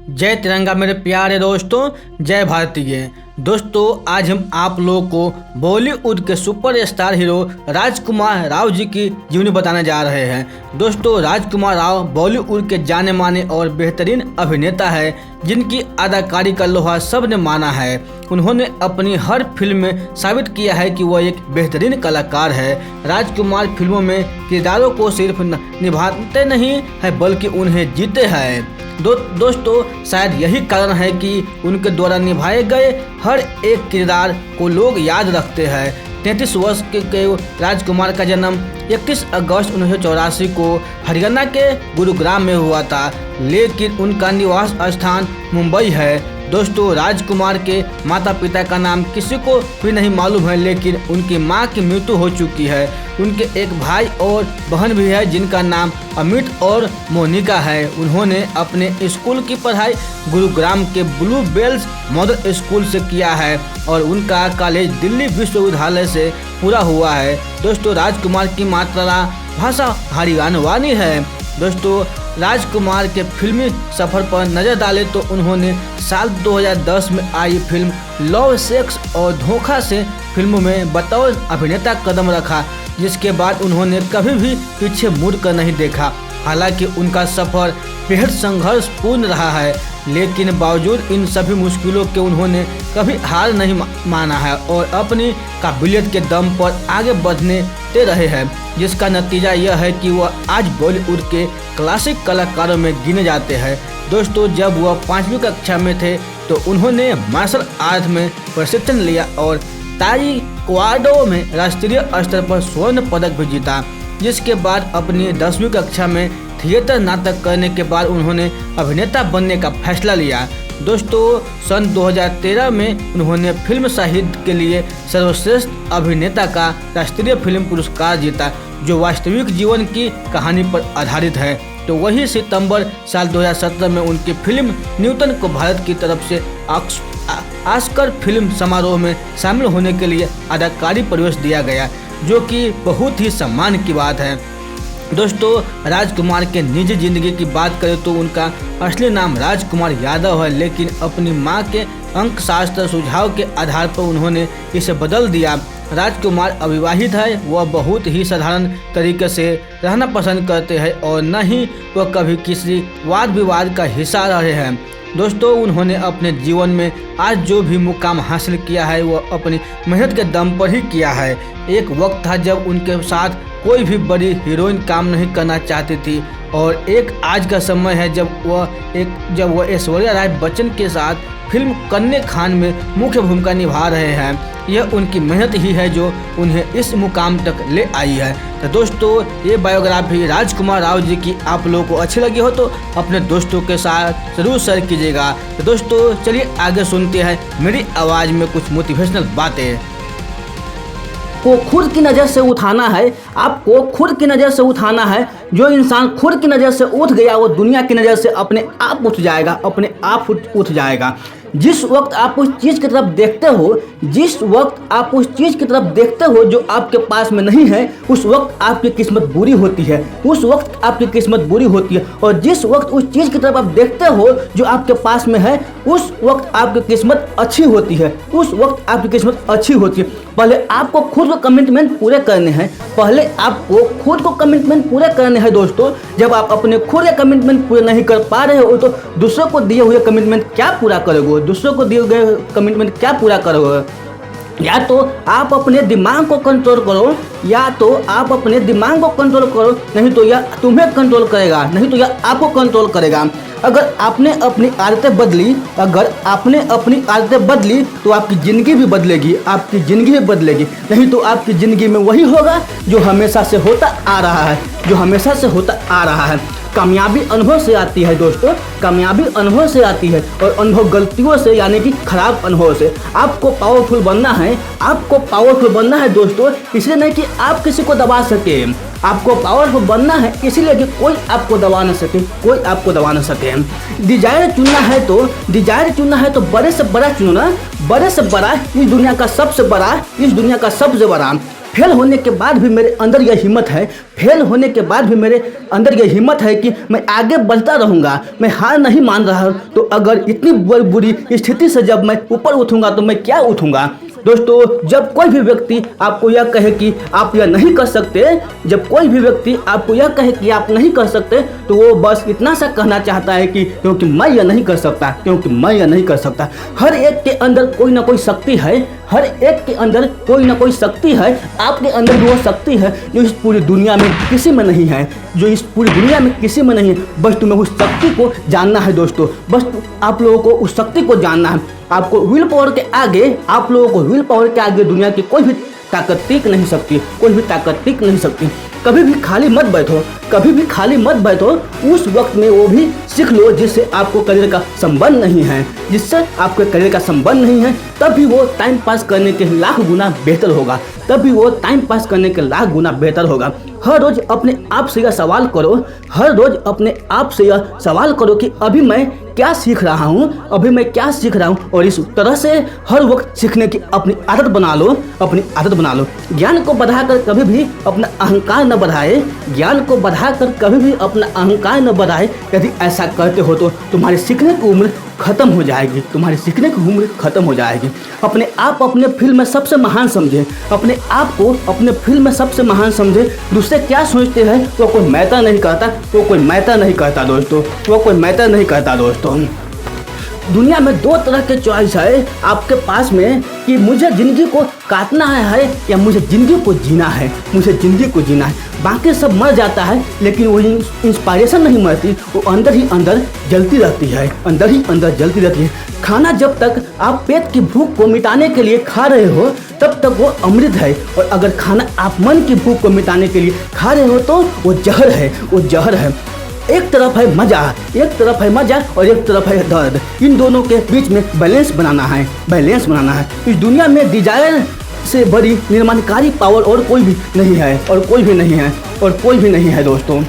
जय तिरंगा मेरे प्यारे दोस्तों, जय भारतीय दोस्तों। आज हम आप लोगों को बॉलीवुड के सुपरस्टार हीरो राजकुमार राव जी की जीवनी बताने जा रहे हैं। दोस्तों, राजकुमार राव बॉलीवुड के जाने माने और बेहतरीन अभिनेता है जिनकी अदाकारी का लोहा सबने माना है। उन्होंने अपनी हर फिल्म में साबित किया है कि वह एक बेहतरीन कलाकार है। राजकुमार फिल्मों में किरदारों को सिर्फ निभाते नहीं है बल्कि उन्हें जीते हैं। दोस्तों, शायद यही कारण है कि उनके द्वारा निभाए गए हर एक किरदार को लोग याद रखते हैं। 33 वर्ष के राजकुमार का जन्म 31 अगस्त 1984 को हरियाणा के गुरुग्राम में हुआ था, लेकिन उनका निवास स्थान मुंबई है। दोस्तों, राजकुमार के माता पिता का नाम किसी को भी नहीं मालूम है, लेकिन उनकी मां की मृत्यु हो चुकी है। उनके एक भाई और बहन भी है जिनका नाम अमित और मोनिका है। उन्होंने अपने स्कूल की पढ़ाई गुरुग्राम के ब्लू बेल्स मॉडल स्कूल से किया है और उनका कॉलेज दिल्ली विश्वविद्यालय से पूरा हुआ है। दोस्तों, राजकुमार की मातृभाषा हरियाणवी है। दोस्तों, राजकुमार के फिल्मी सफ़र पर नज़र डालें तो उन्होंने साल 2010 में आई फिल्म लव, सेक्स और धोखा से फिल्मों में बतौर अभिनेता कदम रखा, जिसके बाद उन्होंने कभी भी पीछे मुड़कर नहीं देखा। हालांकि उनका सफ़र बेहद संघर्षपूर्ण रहा है, लेकिन बावजूद इन सभी मुश्किलों के उन्होंने कभी हार नहीं माना है और अपनी काबिलियत के दम पर आगे बढ़ते रहे हैं, जिसका नतीजा यह है कि वह आज बॉलीवुड के क्लासिक कलाकारों में गिने जाते हैं। दोस्तों, जब वह 5वीं कक्षा में थे तो उन्होंने मार्शल आर्ट में प्रशिक्षण लिया और ताइक्वांडो में राष्ट्रीय स्तर पर स्वर्ण पदक भी जीता। जिसके बाद अपनी 10वीं कक्षा में थिएटर नाटक करने के बाद उन्होंने अभिनेता बनने का फैसला लिया। दोस्तों, सन 2013 में उन्होंने फिल्म साहित्य के लिए सर्वश्रेष्ठ अभिनेता का राष्ट्रीय फिल्म पुरस्कार जीता, जो वास्तविक जीवन की कहानी पर आधारित है। तो वही सितंबर साल 2017 में उनकी फिल्म न्यूटन को भारत की तरफ से ऑस्कर फिल्म समारोह में शामिल होने के लिए अदाकारी प्रवेश दिया गया, जो कि बहुत ही सम्मान की बात है। दोस्तों, राजकुमार के निजी जिंदगी की बात करें तो उनका असली नाम राजकुमार यादव है, लेकिन अपनी मां के अंकशास्त्र सुझाव के आधार पर उन्होंने इसे बदल दिया। राजकुमार अविवाहित है। वह बहुत ही साधारण तरीके से रहना पसंद करते हैं और न ही वह कभी किसी वाद विवाद का हिस्सा रहे हैं। दोस्तों, उन्होंने अपने जीवन में आज जो भी मुकाम हासिल किया है वह अपनी मेहनत के दम पर ही किया है। एक वक्त था जब उनके साथ कोई भी बड़ी हीरोइन काम नहीं करना चाहती थी और एक आज का समय है जब वह ऐश्वर्या राय बच्चन के साथ फिल्म कन्या खान में मुख्य भूमिका निभा रहे हैं। यह उनकी मेहनत ही है जो उन्हें इस मुकाम तक ले आई है। तो दोस्तों, ये बायोग्राफी राजकुमार राव जी की आप लोगों को अच्छी लगी हो तो अपने दोस्तों के साथ जरूर शेयर कीजिएगा। तो दोस्तों, चलिए आगे सुनते हैं मेरी आवाज़ में कुछ मोटिवेशनल बातें। को खुद की नज़र से उठाना है, आपको खुद की नज़र से उठाना है। जो इंसान खुद की नज़र से उठ गया वो दुनिया की नज़र से अपने आप उठ जाएगा, अपने आप उठ जाएगा। जिस वक्त आप उस चीज़ की तरफ देखते हो, जिस वक्त आप उस चीज़ की तरफ देखते हो जो आपके पास में नहीं है, उस वक्त आपकी किस्मत बुरी होती है, उस वक्त आपकी किस्मत बुरी होती है। और जिस वक्त उस चीज़ की तरफ आप देखते हो जो आपके पास में है, उस वक्त आपकी किस्मत अच्छी होती है, उस वक्त आपकी किस्मत अच्छी होती है। पहले आपको खुद को कमिटमेंट पूरे करने हैं, पहले आपको खुद को कमिटमेंट पूरे करने हैं। दोस्तों, जब आप अपने खुद के कमिटमेंट पूरे नहीं कर पा रहे हो तो दूसरों को दिए हुए कमिटमेंट क्या पूरा करोगे? दूसरों को दिए गए कमिटमेंट क्या पूरा करोगे? या तो आप अपने दिमाग को कंट्रोल करो, या तो आप अपने दिमाग को कंट्रोल करो, नहीं तो यह तुम्हें कंट्रोल करेगा, नहीं तो यह आपको कंट्रोल करेगा। अगर आपने अपनी आदतें बदली, अगर आपने अपनी आदतें बदली तो आपकी ज़िंदगी भी बदलेगी, आपकी ज़िंदगी भी बदलेगी। नहीं तो आपकी ज़िंदगी में वही होगा जो हमेशा से होता आ रहा है, जो हमेशा से होता आ रहा है। कामयाबी अनुभव से आती है दोस्तों, कामयाबी अनुभव से आती है और अनुभव गलतियों से, यानी कि खराब अनुभव से। आपको पावरफुल बनना है, आपको पावरफुल बनना है दोस्तों, इसलिए नहीं कि आप किसी को दबा सके। आपको पावरफुल बनना है इसलिए कि कोई आपको दबा न सके, कोई आपको दबा न सके। डिजायर चुनना है तो बड़े से बड़ा चुनना, बड़े से बड़ा, इस दुनिया का सबसे बड़ा, इस दुनिया का सबसे बड़ा। फेल होने के बाद भी मेरे अंदर यह हिम्मत है, फेल होने के बाद भी मेरे अंदर यह हिम्मत है कि मैं आगे बढ़ता रहूँगा, मैं हार नहीं मान रहा। तो अगर इतनी बुरी स्थिति से जब मैं ऊपर उठूँगा तो मैं क्या उठूँगा। दोस्तों, जब कोई भी व्यक्ति आपको यह कहे कि आप यह नहीं कर सकते, जब कोई भी व्यक्ति आपको यह कहे कि आप नहीं कर सकते, तो वो बस इतना सा कहना चाहता है कि क्योंकि मैं यह नहीं कर सकता, क्योंकि मैं यह नहीं कर सकता। हर एक के अंदर कोई ना कोई शक्ति है, हर एक के अंदर कोई ना कोई शक्ति है। आपके अंदर भी वो शक्ति है जो इस पूरी दुनिया में किसी में नहीं है, जो इस पूरी दुनिया में किसी में नहीं है। बस तुम्हें उस शक्ति को जानना है दोस्तों, बस आप लोगों को उस शक्ति को जानना है। आपको विल पावर के आगे, आप लोगों को विल पावर के आगे दुनिया की कोई भी ताकत टिक नहीं सकती, कोई भी ताकत टिक नहीं सकती। कभी भी खाली मत बैठो, कभी भी खाली मत बैठो। उस वक्त में वो भी सीख लो जिससे आपको करियर का संबंध नहीं है, जिससे आपके करियर का संबंध नहीं है। तब भी वो टाइम पास करने के लाख गुना बेहतर होगा, तब भी वो टाइम पास करने के लाख गुना बेहतर होगा। हर रोज अपने आप से यह सवाल करो, हर रोज अपने आप से यह सवाल करो कि अभी मैं क्या सीख रहा हूँ, अभी मैं क्या सीख रहा हूँ। और इस तरह से हर वक्त सीखने की अपनी आदत बना लो, अपनी आदत बना लो। ज्ञान को बढ़ाकर कभी भी अपना अहंकार न बढ़ाए, ज्ञान को बढ़ाकर कभी भी अपना अहंकार न बढ़ाए। यदि ऐसा करते हो तो तुम्हारी सीखने की उम्र खत्म हो जाएगी, तुम्हारी सीखने की उम्र खत्म हो जाएगी। अपने आप अपने फील्ड में सबसे महान समझे, अपने आप को अपने फील्ड में सबसे महान समझे। दूसरे क्या सोचते हैं वो कोई मैटर नहीं करता, वो कोई मैटर नहीं करता दोस्तों, वो कोई मैटर नहीं करता दोस्तों। दुनिया में दो तरह के चॉइस है आपके पास में कि मुझे ज़िंदगी को काटना है या मुझे ज़िंदगी को जीना है, मुझे ज़िंदगी को जीना है। बाकी सब मर जाता है लेकिन वो इंस्पायरेशन नहीं मरती, वो अंदर ही अंदर जलती रहती है, अंदर ही अंदर जलती रहती है। खाना जब तक आप पेट की भूख को मिटाने के लिए खा रहे हो तब तक वो अमृत है, और अगर खाना आप मन की भूख को मिटाने के लिए खा रहे हो तो वो जहर है, वो जहर है। एक तरफ है मजा, एक तरफ है मजा और एक तरफ है दर्द। इन दोनों के बीच में बैलेंस बनाना है, बैलेंस बनाना है। इस दुनिया में डिजायर से बड़ी निर्माणकारी पावर और कोई भी नहीं है, और कोई भी नहीं है, और कोई भी नहीं है दोस्तों।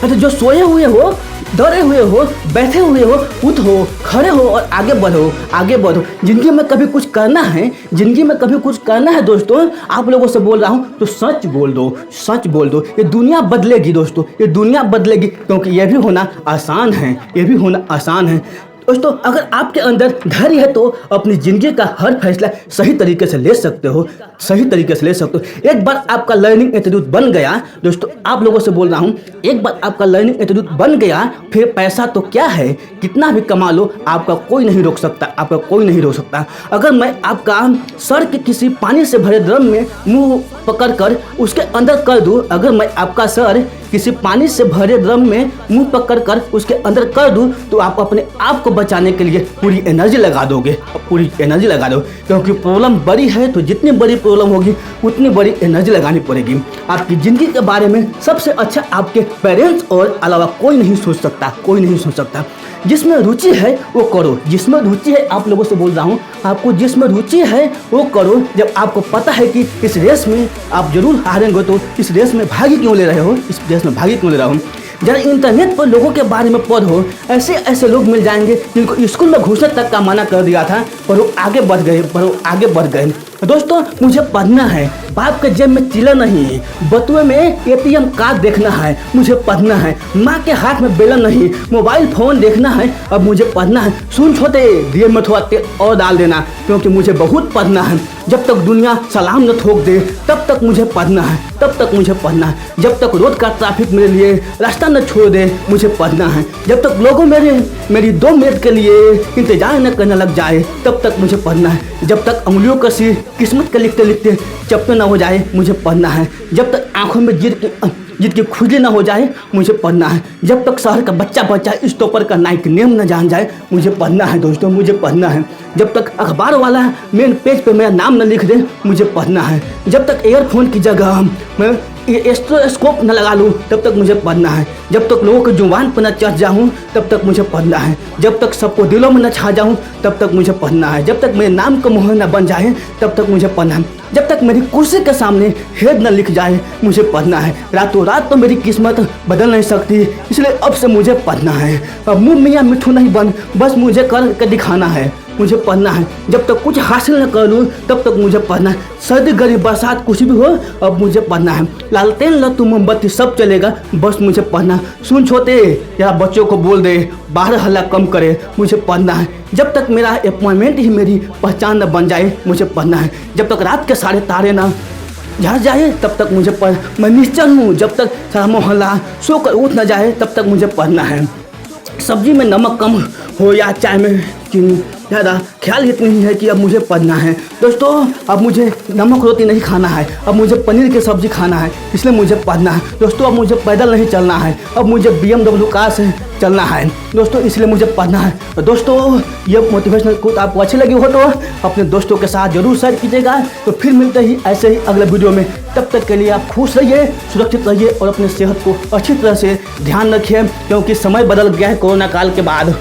अच्छा, जो सोए हुए हो, डरे हुए हो, बैठे हुए हो, उठो, खड़े हो और आगे बढ़ो, आगे बढ़ो। जिंदगी में कभी कुछ करना है, जिंदगी में कभी कुछ करना है दोस्तों। आप लोगों से बोल रहा हूँ तो सच बोल दो, सच बोल दो। ये दुनिया बदलेगी दोस्तों, ये दुनिया बदलेगी, क्योंकि ये भी होना आसान है, ये भी होना आसान है दोस्तों। अगर आपके अंदर धैर्य है तो अपनी ज़िंदगी का हर फैसला सही तरीके से ले सकते हो, सही तरीके से ले सकते हो। एक बार आपका लर्निंग एटीट्यूड बन गया दोस्तों, आप लोगों से बोल रहा हूँ, एक बार आपका लर्निंग एटीट्यूड बन गया, फिर पैसा तो क्या है, कितना भी कमा लो, आपका कोई नहीं रोक सकता, आपका कोई नहीं रोक सकता। अगर मैं आपका सर के किसी पानी से भरे ड्रम में मुँह पकड़कर उसके अंदर कर दूँ, अगर मैं आपका सर किसी पानी से भरे ड्रम में मुंह पकड़कर उसके अंदर कर दूं, तो आप अपने आप को बचाने के लिए पूरी एनर्जी लगा दोगे, पूरी एनर्जी लगा दो। क्योंकि प्रॉब्लम बड़ी है तो जितनी बड़ी प्रॉब्लम होगी उतनी बड़ी एनर्जी लगानी पड़ेगी। आपकी ज़िंदगी के बारे में सबसे अच्छा आपके पेरेंट्स और अलावा कोई नहीं सोच सकता, कोई नहीं सोच सकता। जिसमें रुचि है वो करो, जिसमें रुचि है, आप लोगों से बोल रहा हूँ, आपको जिसमें रुचि है वो करो। जब आपको पता है कि इस रेस में आप जरूर हारेंगे तो इस रेस में भागी क्यों ले रहे हो, इस रेस में भागी क्यों ले रहे हो। जरा इंटरनेट पर लोगों के बारे में पढ़ो, ऐसे ऐसे लोग मिल जाएंगे जिनको स्कूल में घुसने तक का मना कर दिया था पर वो आगे बढ़ गए, पर वो आगे बढ़ गए। दोस्तों, मुझे पढ़ना है, बाप के जेब में चिल्ला नहीं, बटुए में एटीएम कार्ड देखना है, मुझे पढ़ना है। माँ के हाथ में बेलन नहीं, मोबाइल फोन देखना है, अब मुझे पढ़ना है। सुन छोटे, दिए में थोड़ा तेल और डाल देना, क्योंकि मुझे बहुत पढ़ना है। जब तक दुनिया सलाम न ठोक दे तब तक मुझे पढ़ना है, तब तक मुझे पढ़ना है। जब तक रोड का ट्रैफिक मेरे लिए रास्ता न छोड़ दे मुझे पढ़ना है। जब तक लोगों मेरी 2 मिनट के लिए इंतजार न करने लग जाए तब तक मुझे पढ़ना है। जब तक उंगलियों का सिर किस्मत के लिखते लिखते चपटे न हो जाए मुझे पढ़ना है। जब तक आंखों में जिद की खुजली न हो जाए मुझे पढ़ना है। जब तक शहर का बच्चा स्टॉपर का नाइक नेम न जान जाए मुझे पढ़ना है दोस्तों, मुझे पढ़ना है। जब तक अखबार वाला मेन पेज पे मेरा नाम न लिख दे मुझे पढ़ना है। जब तक एयरफोन की जगह मैं स्टेथोस्कोप न लगा लूँ तब तक मुझे पढ़ना है। जब तक लोगों के जुबान पर न चढ़ जाऊँ तब तक मुझे पढ़ना है। जब तक सबको दिलों में न छा जाऊँ तब तक मुझे पढ़ना है। जब तक मेरे नाम का मोहर न बन जाए तब तक मुझे पढ़ना है। जब तक मेरी कुर्सी के सामने हेड न लिख जाए मुझे पढ़ना है। रातों रात तो मेरी किस्मत बदल नहीं सकती, इसलिए अब से मुझे पढ़ना है। अब मुँह मियाँ मिठू नहीं बन, बस मुझे कर के दिखाना है, मुझे पढ़ना है। जब तक कुछ हासिल न कर लूँ तब तक मुझे पढ़ना है। सर्दी गर्मी बरसात कुछ भी हो, अब मुझे पढ़ना है। लालटेन लट्टू मोमबत्ती सब चलेगा, बस मुझे पढ़ना है। सुन छोटे, या बच्चों को बोल दे बाहर हल्ला कम करे, मुझे पढ़ना है। जब तक मेरा अपॉइंटमेंट ही मेरी पहचान न बन जाए, मुझे पढ़ना है। जब तक रात के सारे तारे ना झड़ जाए तब तक मुझे पढ़, मैं निश्चल हूँ। जब तक सारा मोहल्ला सोकर उठ न जाए तब तक मुझे पढ़ना है। सब्जी में नमक कम हो या चाय में चीनी ज़्यादा, ख्याल इतनी ही है कि अब मुझे पढ़ना है। दोस्तों अब मुझे नमक रोटी नहीं खाना है, अब मुझे पनीर की सब्ज़ी खाना है, इसलिए मुझे पढ़ना है। दोस्तों अब मुझे पैदल नहीं चलना है, अब मुझे BMW कार से चलना है दोस्तों, इसलिए मुझे पढ़ना है। और दोस्तों ये मोटिवेशनल कोट आपको अच्छी लगी हो तो अपने दोस्तों के साथ जरूर शेयर कीजिएगा। तो फिर मिलते ही ऐसे ही अगले वीडियो में। तब तक के लिए आप खुश रहिए, सुरक्षित रहिए और अपने सेहत को अच्छी तरह से ध्यान रखिए, क्योंकि समय बदल गया है कोरोना काल के बाद।